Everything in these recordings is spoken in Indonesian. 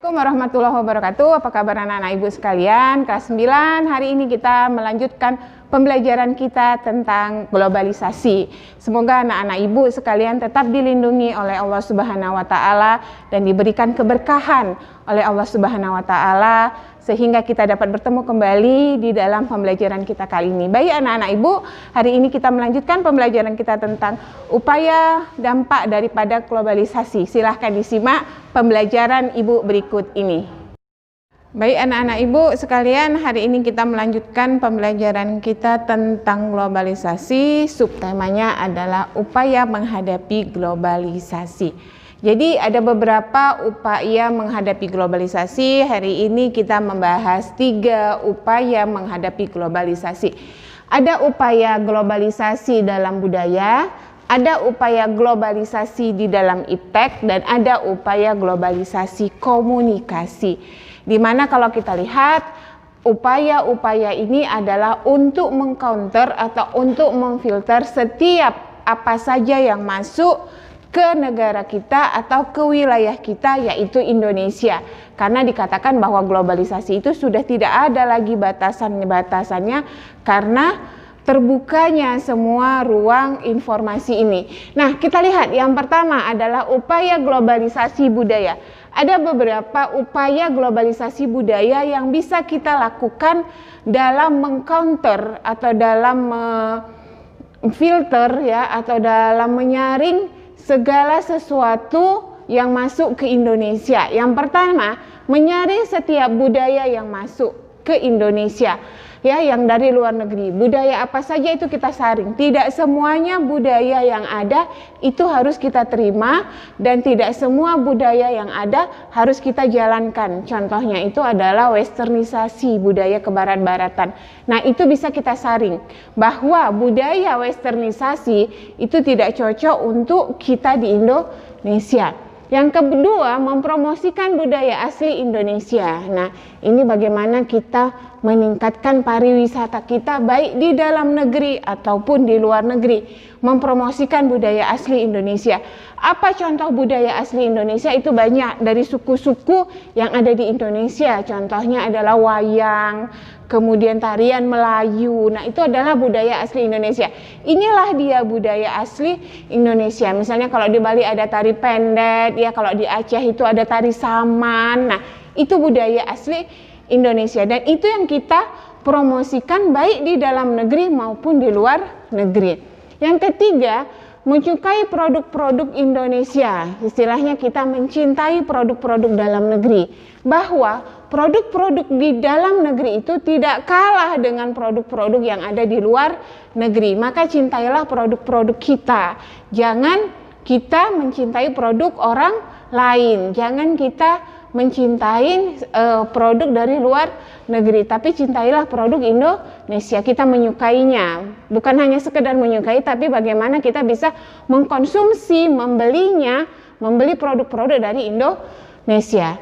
Assalamualaikum warahmatullahi wabarakatuh. Apa kabar anak-anak ibu sekalian? Kelas 9, hari ini kita melanjutkan pembelajaran kita tentang globalisasi. Semoga anak-anak ibu sekalian tetap dilindungi oleh Allah Subhanahu wa taala dan diberikan keberkahan oleh Allah Subhanahu wa taala sehingga kita dapat bertemu kembali di dalam pembelajaran kita kali ini. Baik anak-anak ibu, hari ini kita melanjutkan pembelajaran kita tentang upaya dampak daripada globalisasi. Silahkan disimak pembelajaran ibu berikut ini. Baik anak-anak ibu sekalian, hari ini kita melanjutkan pembelajaran kita tentang globalisasi. Subtemanya adalah upaya menghadapi globalisasi. Jadi ada beberapa upaya menghadapi globalisasi. Hari ini kita membahas 3 upaya menghadapi globalisasi. Ada upaya globalisasi dalam budaya, ada upaya globalisasi di dalam iptek, dan ada upaya globalisasi komunikasi. Dimana kalau kita lihat upaya-upaya ini adalah untuk mengcounter atau untuk memfilter setiap apa saja yang masuk ke negara kita atau ke wilayah kita, yaitu Indonesia. Karena dikatakan bahwa globalisasi itu sudah tidak ada lagi batasannya karena terbukanya semua ruang informasi ini. Nah, kita lihat yang pertama adalah upaya globalisasi budaya. Ada beberapa upaya globalisasi budaya yang bisa kita lakukan dalam mengcounter atau dalam filter ya, atau dalam menyaring segala sesuatu yang masuk ke Indonesia. Yang pertama, menyaring setiap budaya yang masuk ke Indonesia, ya, yang dari luar negeri. Budaya apa saja itu kita saring. Tidak semuanya budaya yang ada itu harus kita terima, dan tidak semua budaya yang ada harus kita jalankan. Contohnya itu adalah westernisasi, budaya kebarat-baratan. Nah, itu bisa kita saring bahwa budaya westernisasi itu tidak cocok untuk kita di Indonesia. Yang kedua, mempromosikan budaya asli Indonesia. Nah, ini bagaimana kita meningkatkan pariwisata kita baik di dalam negeri ataupun di luar negeri. Mempromosikan budaya asli Indonesia. Apa contoh budaya asli Indonesia? Itu banyak dari suku-suku yang ada di Indonesia. Contohnya adalah wayang, kemudian tarian Melayu. Nah, itu adalah budaya asli Indonesia. Inilah dia budaya asli Indonesia. Misalnya kalau di Bali ada tari pendet, ya, kalau di Aceh itu ada tari saman. Nah, itu budaya asli Indonesia, dan itu yang kita promosikan baik di dalam negeri maupun di luar negeri. Yang ketiga, menyukai produk-produk Indonesia. Istilahnya kita mencintai produk-produk dalam negeri, bahwa produk-produk di dalam negeri itu tidak kalah dengan produk-produk yang ada di luar negeri. Maka cintailah produk-produk kita. Jangan kita mencintai produk orang lain. Jangan kita mencintai produk dari luar negeri, tapi cintailah produk Indonesia. Kita menyukainya, bukan hanya sekedar menyukai, tapi bagaimana kita bisa mengkonsumsi, membeli produk-produk dari Indonesia.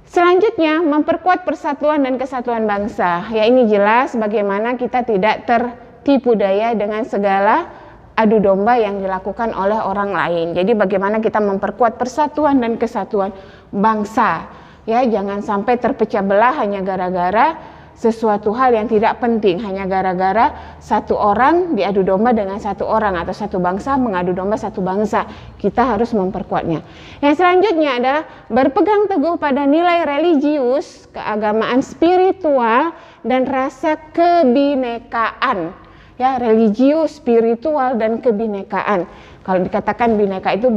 Selanjutnya, memperkuat persatuan dan kesatuan bangsa. Ya, ini jelas bagaimana kita tidak tertipu daya dengan segala adu domba yang dilakukan oleh orang lain. Jadi bagaimana kita memperkuat persatuan dan kesatuan bangsa. Ya, jangan sampai terpecah belah hanya gara-gara sesuatu hal yang tidak penting, hanya gara-gara satu orang diadu domba dengan satu orang, atau satu bangsa mengadu domba satu bangsa. Kita harus memperkuatnya. Yang selanjutnya adalah berpegang teguh pada nilai religius, keagamaan spiritual, dan rasa kebinekaan. Ya, religius, spiritual, dan kebinekaan. Kalau dikatakan bineka itu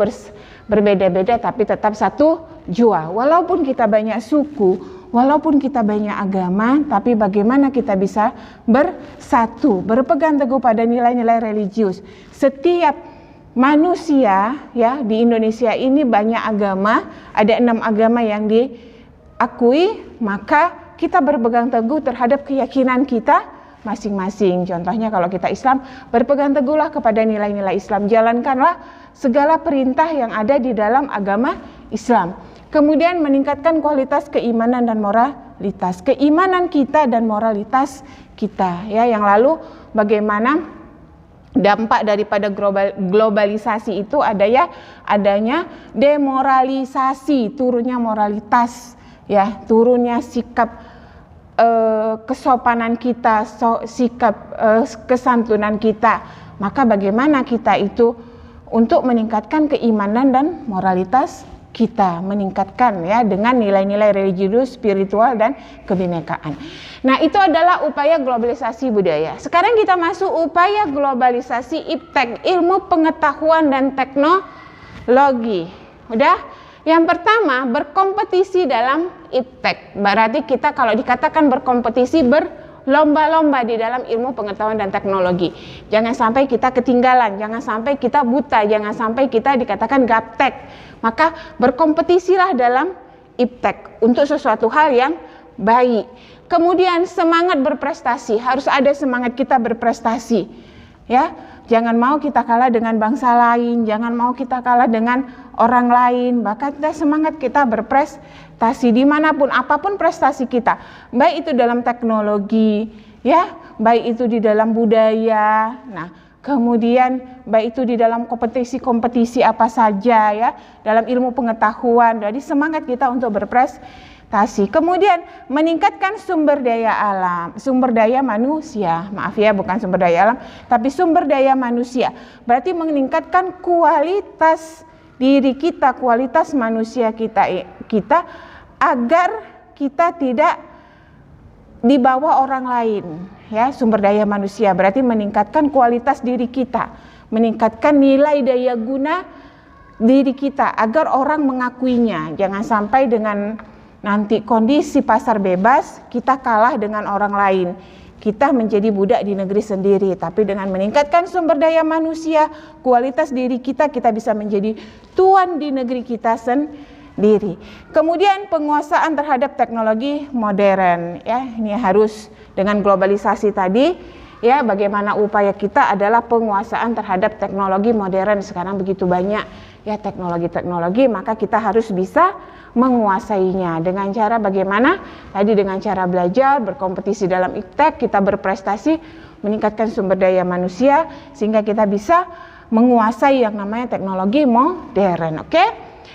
berbeda-beda tapi tetap satu jua. Walaupun kita banyak suku, walaupun kita banyak agama, tapi bagaimana kita bisa bersatu, berpegang teguh pada nilai-nilai religius. Setiap manusia, ya, di Indonesia ini banyak agama, ada 6 agama yang diakui, maka kita berpegang teguh terhadap keyakinan kita masing-masing. Contohnya kalau kita Islam, berpegang teguhlah kepada nilai-nilai Islam, jalankanlah segala perintah yang ada di dalam agama Islam. Kemudian meningkatkan kualitas keimanan dan moralitas, keimanan kita dan moralitas kita, ya. Yang lalu bagaimana dampak daripada globalisasi itu adanya demoralisasi, turunnya moralitas ya, turunnya sikap kesopanan kita, sikap kesantunan kita, maka bagaimana kita itu untuk meningkatkan keimanan dan moralitas kita, meningkatkan ya dengan nilai-nilai religius, spiritual dan kebinekaan. Nah, itu adalah upaya globalisasi budaya. Sekarang kita masuk upaya globalisasi iptek, ilmu pengetahuan dan teknologi. Udah? Yang pertama, berkompetisi dalam iptek. Berarti kita kalau dikatakan berkompetisi, berlomba-lomba di dalam ilmu pengetahuan dan teknologi. Jangan sampai kita ketinggalan, jangan sampai kita buta, jangan sampai kita dikatakan gaptek. Maka berkompetisilah dalam iptek untuk sesuatu hal yang baik. Kemudian semangat berprestasi, harus ada semangat kita berprestasi. Ya, jangan mau kita kalah dengan bangsa lain, jangan mau kita kalah dengan orang lain, bahkan kita semangat kita berprestasi dimanapun, apapun prestasi kita, baik itu dalam teknologi, ya, baik itu di dalam budaya, nah, kemudian baik itu di dalam kompetisi-kompetisi apa saja, ya, dalam ilmu pengetahuan, jadi semangat kita untuk berprestasi. Kemudian meningkatkan sumber daya alam, sumber daya manusia, maaf ya, bukan sumber daya alam, tapi sumber daya manusia. Berarti meningkatkan kualitas diri kita, kualitas manusia kita agar kita tidak di bawah orang lain. Ya, sumber daya manusia berarti meningkatkan kualitas diri kita, meningkatkan nilai daya guna diri kita agar orang mengakuinya. Jangan sampai dengan nanti kondisi pasar bebas kita kalah dengan orang lain, kita menjadi budak di negeri sendiri. Tapi dengan meningkatkan sumber daya manusia, kualitas diri kita, kita bisa menjadi tuan di negeri kita sendiri. Kemudian penguasaan terhadap teknologi modern, ya, ini harus dengan globalisasi tadi, ya, bagaimana upaya kita adalah penguasaan terhadap teknologi modern. Sekarang begitu banyak ya teknologi-teknologi, maka kita harus bisa menguasainya dengan cara bagaimana? Tadi dengan cara belajar, berkompetisi dalam iptek, kita berprestasi, meningkatkan sumber daya manusia sehingga kita bisa menguasai yang namanya teknologi modern. Oke?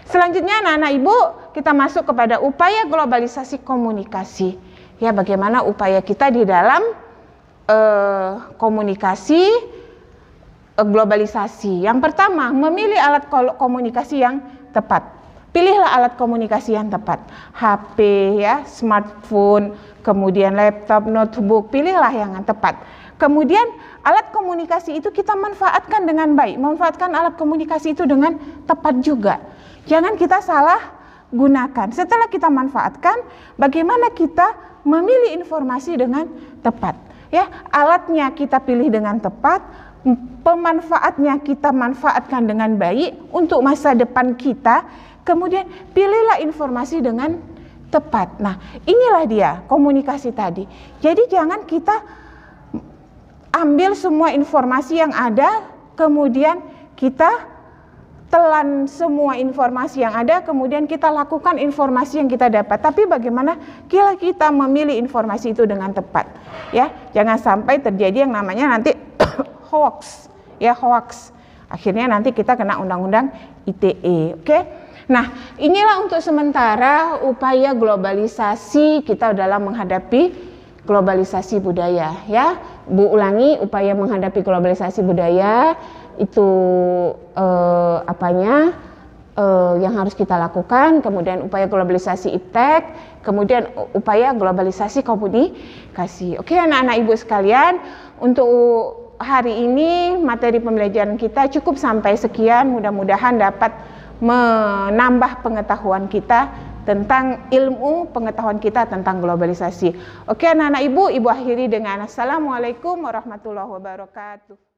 Selanjutnya anak-anak ibu, kita masuk kepada upaya globalisasi komunikasi. Ya, bagaimana upaya kita di dalam komunikasi globalisasi. Yang pertama, memilih alat komunikasi yang tepat. Pilihlah alat komunikasi yang tepat. HP, ya, smartphone, kemudian laptop, notebook, pilihlah yang tepat. Kemudian alat komunikasi itu kita manfaatkan dengan baik. Manfaatkan alat komunikasi itu dengan tepat juga. Jangan kita salah gunakan. Setelah kita manfaatkan, bagaimana kita memilih informasi dengan tepat. Ya, alatnya kita pilih dengan tepat, pemanfaatnya kita manfaatkan dengan baik untuk masa depan kita. Kemudian pilihlah informasi dengan tepat. Nah, inilah dia komunikasi tadi. Jadi jangan kita ambil semua informasi yang ada, kemudian kita telan semua informasi yang ada, kemudian kita lakukan informasi yang kita dapat. Tapi bagaimana kita memilih informasi itu dengan tepat? Ya, jangan sampai terjadi yang namanya nanti hoax, ya, hoax. Akhirnya nanti kita kena undang-undang ITE, oke? Nah, inilah untuk sementara upaya globalisasi kita dalam menghadapi globalisasi budaya, ya. Bu ulangi, upaya menghadapi globalisasi budaya itu yang harus kita lakukan, kemudian upaya globalisasi iptek, kemudian upaya globalisasi komunikasi. Oke, anak-anak ibu sekalian, untuk hari ini materi pembelajaran kita cukup sampai sekian. Mudah-mudahan dapat menambah pengetahuan kita tentang ilmu pengetahuan kita tentang globalisasi. Oke anak-anak ibu akhiri dengan Assalamualaikum warahmatullahi wabarakatuh.